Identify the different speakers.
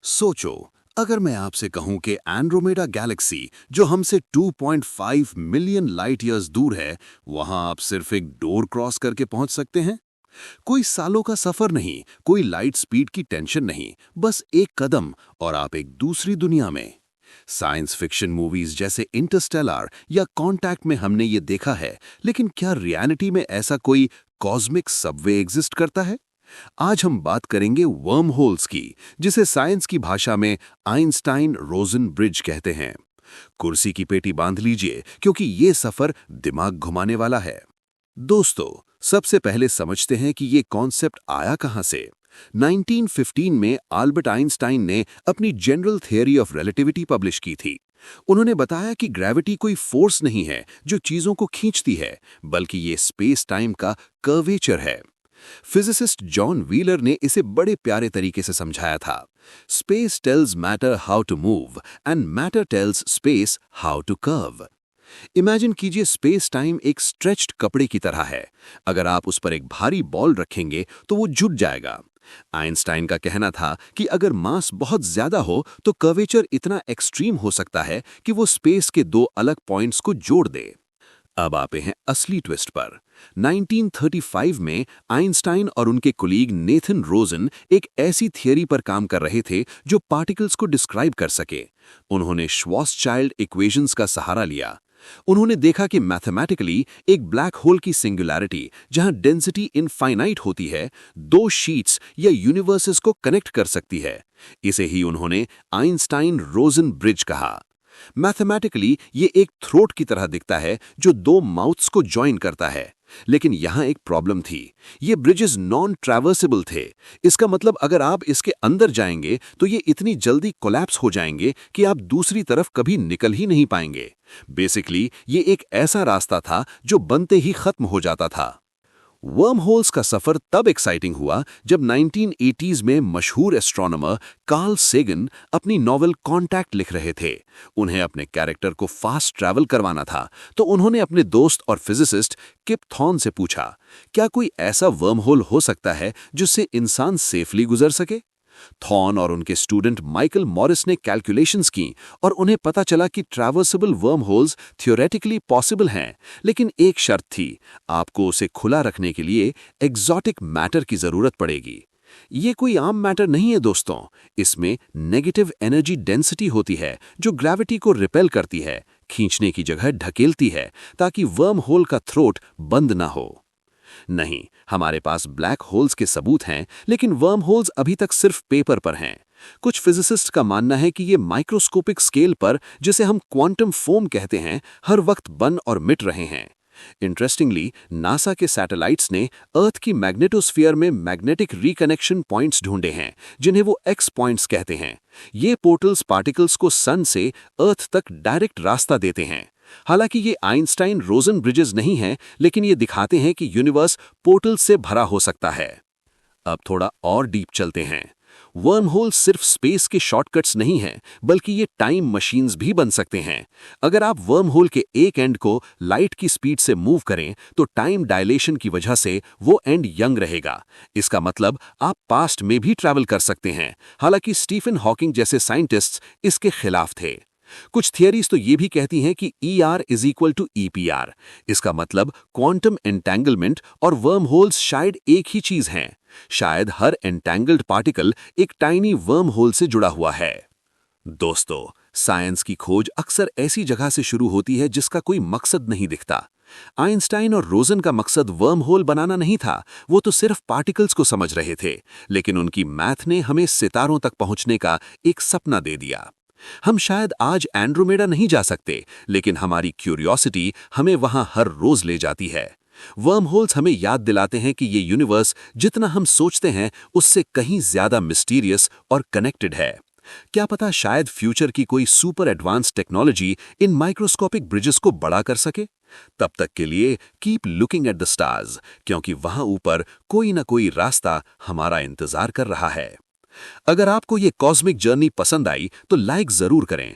Speaker 1: सोचो, अगर मैं आपसे कहूं कि एंड्रोमेडा गैलेक्सी जो हमसे 2.5 मिलियन लाइट ईयर्स दूर है, वहां आप सिर्फ एक डोर क्रॉस करके पहुंच सकते हैं। कोई सालों का सफर नहीं, कोई लाइट स्पीड की टेंशन नहीं, बस एक कदम और आप एक दूसरी दुनिया में। साइंस फिक्शन मूवीज जैसे इंटरस्टेलर या कॉन्टैक्ट में हमने ये देखा है, लेकिन क्या रियलिटी में ऐसा कोई कॉस्मिक सबवे एग्जिस्ट करता है? आज हम बात करेंगे वर्म होल्स की, जिसे साइंस की भाषा में आइंस्टाइन रोजन ब्रिज कहते हैं। कुर्सी की पेटी बांध लीजिए, क्योंकि ये सफर दिमाग घुमाने वाला है। दोस्तों, सबसे पहले समझते हैं कि ये कॉन्सेप्ट आया कहां से। 1915 में अल्बर्ट आइंस्टाइन ने अपनी general theory of relativity publish की थी। उन्होंने बताया कि ग्रेविटी कोई फोर्स नहीं है जो चीजों को खींचती है, बल्कि ये स्पेस टाइम का कर्वेचर है। फिजिसिस्ट जॉन व्हीलर ने इसे बड़े प्यारे तरीके से समझाया था। Space tells matter how to move and matter tells space how to curve. Imagine कीजिए, स्पेस टाइम एक स्ट्रेच्ड कपड़े की तरह है। अगर आप उस पर एक भारी बॉल रखेंगे तो वो जुट जाएगा। आइंस्टाइन का कहना था कि अगर मास बहुत ज्यादा हो तो कर्वेचर इतना एक्सट्रीम हो सकता है कि वो स्पेस के दो अलग पॉइंट्स को जोड़ दे। अब आते हैं असली ट्विस्ट पर। 1935 में आइंस्टाइन और उनके कोलीग नेथन रोजन एक ऐसी थियरी पर काम कर रहे थे जो पार्टिकल्स को डिस्क्राइब कर सके। उन्होंने श्वार्ज़चाइल्ड इक्वेशंस का सहारा लिया। उन्होंने देखा कि मैथमेटिकली एक ब्लैक होल की सिंगुलैरिटी, जहां डेंसिटी इनफाइनाइट होती है, दो शीट्स या यूनिवर्सेस को कनेक्ट कर सकती है। इसे ही उन्होंने आइंस्टाइन रोजन ब्रिज कहा। मैथमेटिकली ये एक थ्रोट की तरह दिखता है जो दो माउथ्स को जॉइन करता है। लेकिन यहां एक प्रॉब्लम थी, ये ब्रिजेस नॉन ट्रैवर्सेबल थे। इसका मतलब अगर आप इसके अंदर जाएंगे तो ये इतनी जल्दी कोलैप्स हो जाएंगे कि आप दूसरी तरफ कभी निकल ही नहीं पाएंगे। बेसिकली ये एक ऐसा रास्ता था जो बनते ही खत्म हो जाता था। वर्म होल्स का सफर तब एक्साइटिंग हुआ जब 1980s में मशहूर एस्ट्रोनॉमर कार्ल सेगन अपनी नॉवेल कॉन्टैक्ट लिख रहे थे। उन्हें अपने कैरेक्टर को फास्ट ट्रैवल करवाना था, तो उन्होंने अपने दोस्त और फिजिसिस्ट किप थॉर्न से पूछा, क्या कोई ऐसा वर्म होल हो सकता है जिससे इंसान सेफली गुजर सके? थॉर्न और उनके स्टूडेंट माइकल मॉरिस ने कैलकुलेशंस की और उन्हें पता चला कि ट्रैवर्सेबल वर्म होल्स थियोरेटिकली पॉसिबल हैं, लेकिन एक शर्त थी, आपको उसे खुला रखने के लिए एग्जॉटिक मैटर की जरूरत पड़ेगी। ये कोई आम मैटर नहीं है दोस्तों, इसमें नेगेटिव एनर्जी डेंसिटी होती है जो ग्रेविटी को रिपेल करती है, खींचने की जगह ढकेलती है, ताकि वर्म होल का थ्रोट बंद ना हो। नहीं, हमारे पास ब्लैक होल्स के सबूत हैं, लेकिन वर्म होल्स अभी तक सिर्फ पेपर पर हैं। कुछ फिजिसिस्ट का मानना है कि ये माइक्रोस्कोपिक स्केल पर, जिसे हम क्वांटम फोम कहते हैं, हर वक्त बन और मिट रहे हैं। इंटरेस्टिंगली, नासा के सैटेलाइट्स ने अर्थ की मैग्नेटोस्फीयर में मैग्नेटिक रिकनेक्शन पॉइंट्स ढूंढे हैं, जिन्हें वो एक्स पॉइंट्स कहते हैं। ये पोर्टल्स पार्टिकल्स को सन से अर्थ तक डायरेक्ट रास्ता देते हैं। हालांकि ये आइंस्टाइन रोजन ब्रिजेस नहीं हैं, लेकिन ये दिखाते हैं कि यूनिवर्स पोर्टल से भरा हो सकता है। अब थोड़ा और डीप चलते हैं। वर्म होल सिर्फ स्पेस के शॉर्टकट्स नहीं हैं, बल्कि ये टाइम मशीन्स भी बन सकते हैं। अगर आप वर्म होल के एक एंड को लाइट की स्पीड से मूव करें तो टाइम डायलेशन की वजह से वो एंड यंग रहेगा। इसका मतलब आप पास्ट में भी ट्रैवल कर सकते हैं। हालांकि स्टीफन हॉकिंग जैसे साइंटिस्ट्स इसके खिलाफ थे। कुछ थियरीज तो ये भी कहती हैं कि ER is equal to EPR। इसका मतलब क्वांटम एंटेंगलमेंट और वर्म होल्स शायद एक ही चीज हैं। शायद हर एंटेंगल्ड पार्टिकल एक टाइनी वर्म होल से जुड़ा हुआ है। दोस्तों, साइंस की खोज अक्सर ऐसी जगह से शुरू होती है जिसका कोई मकसद नहीं दिखता। आइंस्टाइन और रोजन का मकसद वर्म होल बनाना नहीं था, वो तो सिर्फ पार्टिकल्स को समझ रहे थे। लेकिन उनकी मैथ ने हमें सितारों तक पहुंचने का एक सपना दे दिया। हम शायद आज एंड्रोमेडा नहीं जा सकते, लेकिन हमारी क्यूरियोसिटी हमें वहां हर रोज ले जाती है। वर्म होल्स हमें याद दिलाते हैं कि ये यूनिवर्स जितना हम सोचते हैं उससे कहीं ज्यादा मिस्टीरियस और कनेक्टेड है। क्या पता शायद फ्यूचर की कोई super advance technology in microscopic bridges को बड़ा कर सके। तब तक के लिए keep looking at the stars, क्योंकि वहां ऊपर कोई ना कोई रास्ता हमारा इंतजार कर रहा है। अगर आपको ये कॉस्मिक जर्नी पसंद आई तो लाइक जरूर करें,